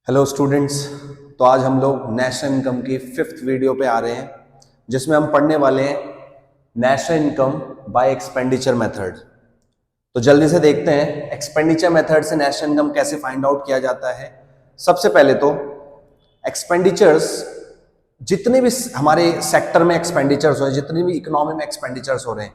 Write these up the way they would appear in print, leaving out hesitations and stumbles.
Hello students. तो आज हम लोग नेशनल इनकम की 5th वीडियो पे आ रहे हैं, जिसमें हम पढ़ने वाले हैं national income by expenditure method. तो जल्दी से देखते हैं एक्सपेंडिचर मेथड से नेशनल इनकम कैसे फाइंड आउट किया जाता है। सबसे पहले तो एक्सपेंडिचर्स, जितने भी हमारे सेक्टर में एक्सपेंडिचर्स हो रहे हैं, जितनी भी इकोनॉमी में एक्सपेंडिचर्स हो रहे हैं,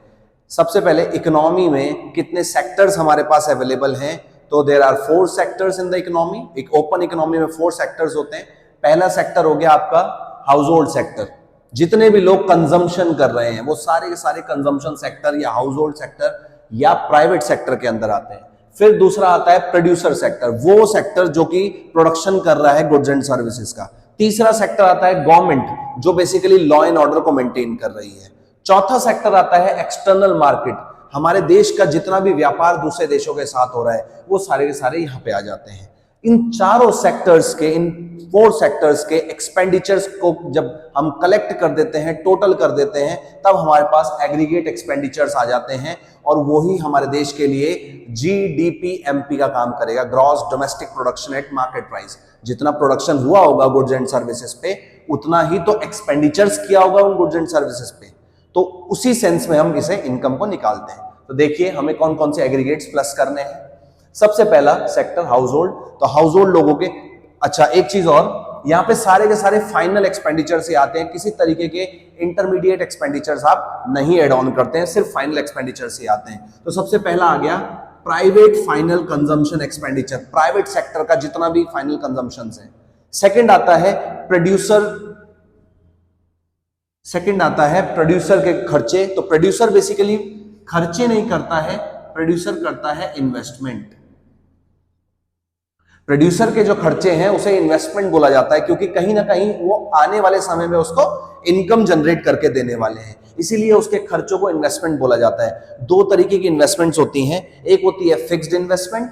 सबसे पहले इकोनॉमी में कितने सेक्टर्स हमारे पास अवेलेबल हैं। तो there are 4 sectors in the economy. एक ओपन इकोनॉमी में 4 सेक्टर्स होते हैं। पहला सेक्टर हो गया आपका हाउस होल्ड सेक्टर। जितने भी लोग कंजम्पशन कर रहे हैं वो सारे के सारे कंजम्पशन सेक्टर या हाउस होल्ड सेक्टर या प्राइवेट सेक्टर के अंदर आते हैं। फिर दूसरा आता है प्रोड्यूसर सेक्टर, वो सेक्टर जो कि प्रोडक्शन कर रहा है गुड्स एंड सर्विसेज का। तीसरा सेक्टर आता है गवर्नमेंट, जो बेसिकली लॉ एंड ऑर्डर को मेंटेन कर रही है। चौथा सेक्टर आता है एक्सटर्नल मार्केट, हमारे देश का जितना भी व्यापार दूसरे देशों के साथ हो रहा है वो सारे के सारे यहां पे आ जाते हैं। इन चारों सेक्टर्स के, इन 4 सेक्टर्स के एक्सपेंडिचर्स को जब हम कलेक्ट कर देते हैं, टोटल कर देते हैं, तब हमारे पास एग्रीगेट एक्सपेंडिचर्स आ जाते हैं और वही हमारे देश के लिए GDP-MP का काम करेगा, gross domestic production at market price. जितना प्रोडक्शन हुआ होगा गुड्स एंड सर्विसेज पे, उतना ही तो एक्सपेंडिचर्स किया होगा उन गुड्स एंड सर्विसेज पे। तो उसी सेंस में हम इसे इनकम को निकालते हैं। तो देखिए हमें कौन कौन से एग्रीगेट्स प्लस करने हैं। सबसे पहला सेक्टर हाउस होल्ड। तो हाउस होल्ड लोगों के, अच्छा एक चीज और, यहाँ पे सारे के सारे फाइनल एक्सपेंडिचर से आते हैं, किसी तरीके के इंटरमीडिएट एक्सपेंडिचर्स आप नहीं एड ऑन करते हैं, सिर्फ फाइनल एक्सपेंडिचर से आते हैं। तो सबसे पहला आ गया private final consumption expenditure, private sector का जितना भी फाइनल कंजम्पशन है। सेकेंड आता है प्रोड्यूसर के खर्चे। तो प्रोड्यूसर बेसिकली खर्चे नहीं करता है, प्रोड्यूसर करता है इन्वेस्टमेंट। प्रोड्यूसर के जो खर्चे हैं उसे इन्वेस्टमेंट बोला जाता है, क्योंकि कहीं ना कहीं वो आने वाले समय में उसको इनकम जनरेट करके देने वाले हैं, इसीलिए उसके खर्चों को इन्वेस्टमेंट बोला जाता है। 2 तरीके की इन्वेस्टमेंट्स होती हैं। एक होती है फिक्स्ड इन्वेस्टमेंट,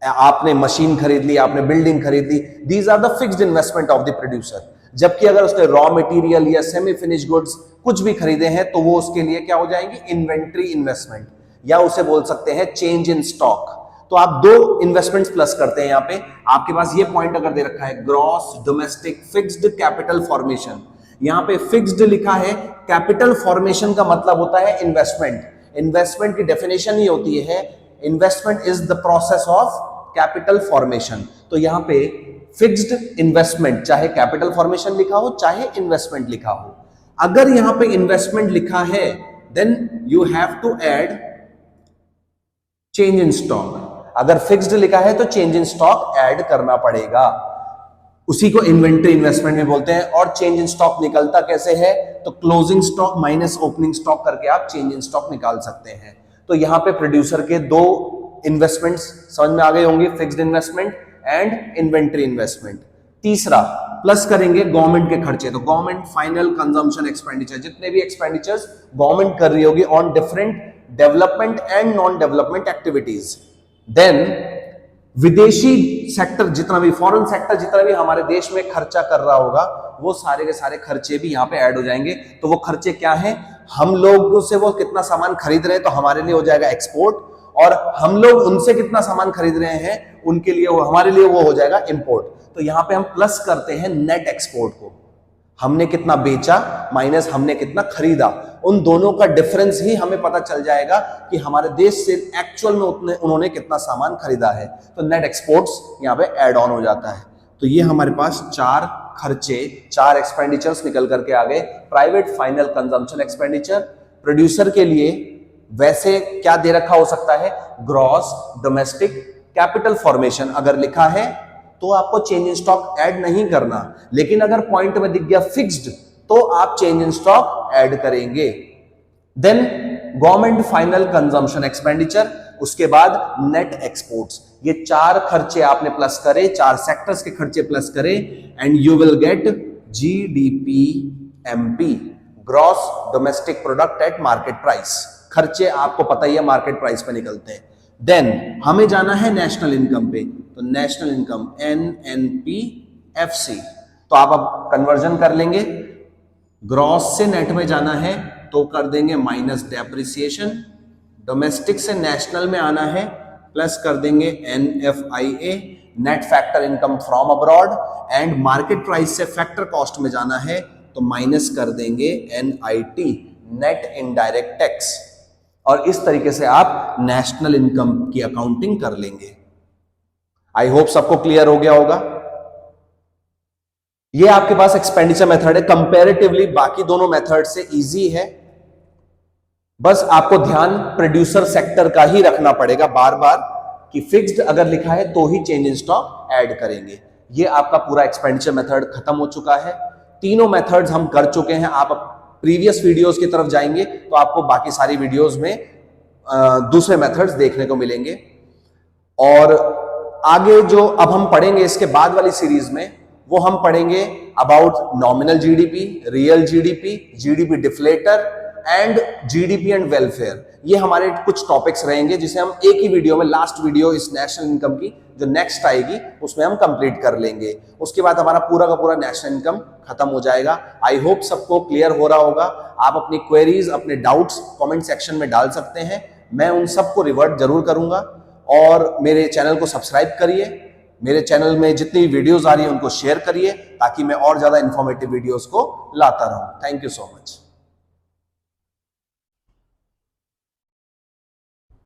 आपने मशीन खरीद ली, आपने बिल्डिंग खरीद ली, these are the fixed investment of the producer. जबकि अगर उसने रॉ मटेरियल या सेमी फिनिश गुड्स कुछ भी खरीदे हैं तो वो उसके लिए क्या हो जाएंगे, इन्वेंट्री इन्वेस्टमेंट, या उसे बोल सकते हैं चेंज इन स्टॉक। तो आप 2 इन्वेस्टमेंट्स प्लस करते हैं। यहां पे आपके पास ये पॉइंट अगर दे रखा है, gross domestic fixed capital formation, यहां पे फिक्स्ड लिखा है, कैपिटल फॉर्मेशन का मतलब होता है इन्वेस्टमेंट। इन्वेस्टमेंट की डेफिनेशन ही होती है, investment is the process of capital formation. तो यहां पे फिक्स्ड इन्वेस्टमेंट, चाहे कैपिटल फॉर्मेशन लिखा हो चाहे इन्वेस्टमेंट लिखा हो, अगर यहां पे इन्वेस्टमेंट लिखा है then you have to add change in stock. अगर फिक्स्ड लिखा है तो चेंज इन स्टॉक ऐड करना पड़ेगा, उसी को इन्वेंट्री इन्वेस्टमेंट में बोलते हैं। और चेंज इन स्टॉक निकलता कैसे है, तो closing stock minus opening stock करके आप चेंज इन स्टॉक निकाल सकते हैं। तो यहां पे प्रोड्यूसर के 2 इन्वेस्टमेंट्स समझ में आ गए होंगे, fixed investment and inventory investment. तीसरा प्लस करेंगे गवर्नमेंट के खर्चे। तो गवर्नमेंट फाइनल कंजम्पशन एक्सपेंडिचर, जितने भी एक्सपेंडिचर्स गवर्नमेंट कर रही होगी on different development and non development activities. Then विदेशी सेक्टर, जितना भी फॉरेन सेक्टर जितना भी हमारे देश में खर्चा कर रहा होगा, वो सारे के सारे खर्चे भी यहाँ पे ऐड हो जाएंगे। तो वो खर्चे क्या हैं, हम लोग से वो कितना सामान खरीद रहे हैं तो हमारे लिए हो जाएगा एक्सपोर्ट, और हम लोग उनसे कितना सामान खरीद रहे हैं उनके लिए, वो हमारे लिए वो हो जाएगा इंपोर्ट। तो यहां पे हम प्लस करते हैं नेट एक्सपोर्ट को, हमने कितना बेचा माइनस हमने कितना खरीदा, उन दोनों का डिफरेंस ही हमें पता चल जाएगा कि हमारे देश से एक्चुअल में उन्होंने कितना सामान खरीदा है। तो नेट एक्सपोर्ट्स यहां पे ऐड ऑन हो जाता है। तो ये हमारे पास 4 खर्चे, 4 एक्सपेंडिचर्स निकल करके आ गए। Private final consumption expenditure, producer के लिए वैसे क्या दे रखा हो सकता है, ग्रॉस डोमेस्टिक कैपिटल फॉर्मेशन अगर लिखा है तो आपको चेंज इन स्टॉक ऐड नहीं करना, लेकिन अगर पॉइंट में दिख गया फिक्स्ड तो आप चेंज इन स्टॉक ऐड करेंगे। Then government final consumption expenditure, उसके बाद नेट एक्सपोर्ट्स। ये 4 खर्चे आपने प्लस करे, 4 सेक्टर्स के खर्चे प्लस करे, and you will get GDP-MP, gross domestic product at market price. खर्चे आपको पता ही है मार्केट प्राइस पे निकलते हैं। देन हमें जाना है नेशनल इनकम पे। तो नेशनल इनकम NNP-FC, तो आप अब कन्वर्जन कर लेंगे, ग्रॉस से नेट में जाना है तो कर देंगे माइनस डेप्रिसिएशन, डोमेस्टिक से नेशनल में आना है प्लस कर देंगे NFIA, net factor income from abroad, and market price से फैक्टर कॉस्ट में जाना है तो माइनस कर देंगे NIT, नेट इनडायरेक्ट टैक्स, और इस तरीके से आप नेशनल इनकम की अकाउंटिंग कर लेंगे। आई होप सबको क्लियर हो गया होगा। ये आपके पास एक्सपेंडिचर मेथड है, कंपैरेटिवली बाकी दोनों मेथड से इजी है। बस आपको ध्यान प्रोड्यूसर सेक्टर का ही रखना पड़ेगा बार बार कि फिक्स्ड अगर लिखा है तो ही चेंज इन स्टॉक ऐड करेंगे। ये आपका पूरा एक्सपेंडिचर मेथड खत्म हो चुका है। तीनों मेथड्स हम कर चुके हैं। आप प्रीवियस वीडियोस की तरफ जाएंगे तो आपको बाकी सारी वीडियोस में दूसरे मेथड्स देखने को मिलेंगे। और आगे जो अब हम पढ़ेंगे इसके बाद वाली सीरीज में, वो हम पढ़ेंगे about nominal GDP, real GDP, GDP deflator and GDP and welfare. ये हमारे कुछ टॉपिक्स रहेंगे जिसे हम एक ही वीडियो में, लास्ट वीडियो इस नेशनल इनकम की जो नेक्स्ट आएगी उसमें हम कंप्लीट कर लेंगे। उसके बाद हमारा पूरा का पूरा नेशनल इनकम खत्म हो जाएगा। आई होप सबको क्लियर हो रहा होगा। आप अपनी क्वेरीज, अपने डाउट्स कमेंट सेक्शन में डाल सकते हैं, मैं उन सबको रिवर्ट जरूर करूंगा। और मेरे चैनल को सब्सक्राइब करिए, मेरे चैनल में जितनी वीडियोस आ रही है उनको शेयर करिए ताकि मैं और ज्यादा इंफॉर्मेटिव वीडियोस को लाता रहूं। Thank you so much.